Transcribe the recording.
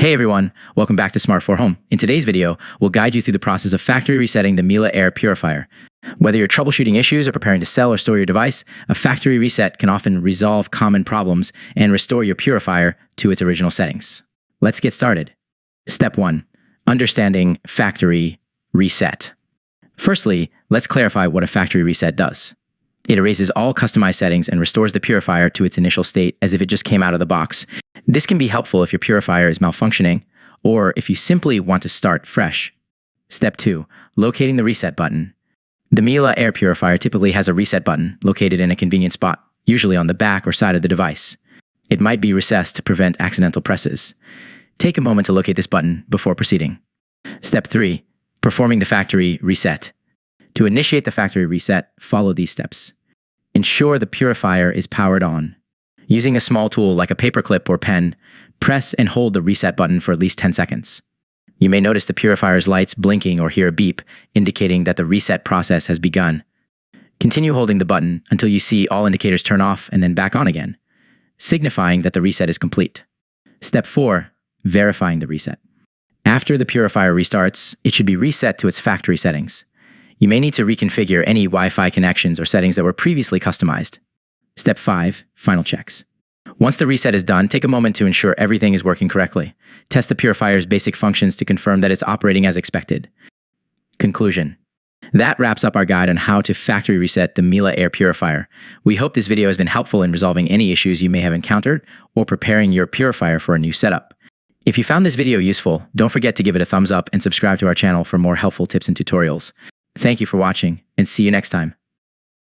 Hey everyone, welcome back to SmartHome. In today's video, we'll guide you through the process of factory resetting the Mila Air Purifier. Whether you're troubleshooting issues or preparing to sell or store your device, a factory reset can often resolve common problems and restore your purifier to its original settings. Let's get started. Step 1. Understanding factory reset. Firstly, let's clarify what a factory reset does. It erases all customized settings and restores the purifier to its initial state as if it just came out of the box. This can be helpful if your purifier is malfunctioning or if you simply want to start fresh. Step 2. Locating the reset button. The Mila Air Purifier typically has a reset button located in a convenient spot, usually on the back or side of the device. It might be recessed to prevent accidental presses. Take a moment to locate this button before proceeding. Step 3. Performing the factory reset. To initiate the factory reset, follow these steps. Ensure the purifier is powered on. Using a small tool like a paperclip or pen, press and hold the reset button for at least 10 seconds. You may notice the purifier's lights blinking or hear a beep, indicating that the reset process has begun. Continue holding the button until you see all indicators turn off and then back on again, signifying that the reset is complete. Step 4. Verifying the reset. After the purifier restarts, it should be reset to its factory settings. You may need to reconfigure any Wi-Fi connections or settings that were previously customized. Step 5. Final checks. Once the reset is done, take a moment to ensure everything is working correctly. Test the purifier's basic functions to confirm that it's operating as expected. Conclusion. That wraps up our guide on how to factory reset the Mila Air Purifier. We hope this video has been helpful in resolving any issues you may have encountered or preparing your purifier for a new setup. If you found this video useful, don't forget to give it a thumbs up and subscribe to our channel for more helpful tips and tutorials. Thank you for watching, and see you next time.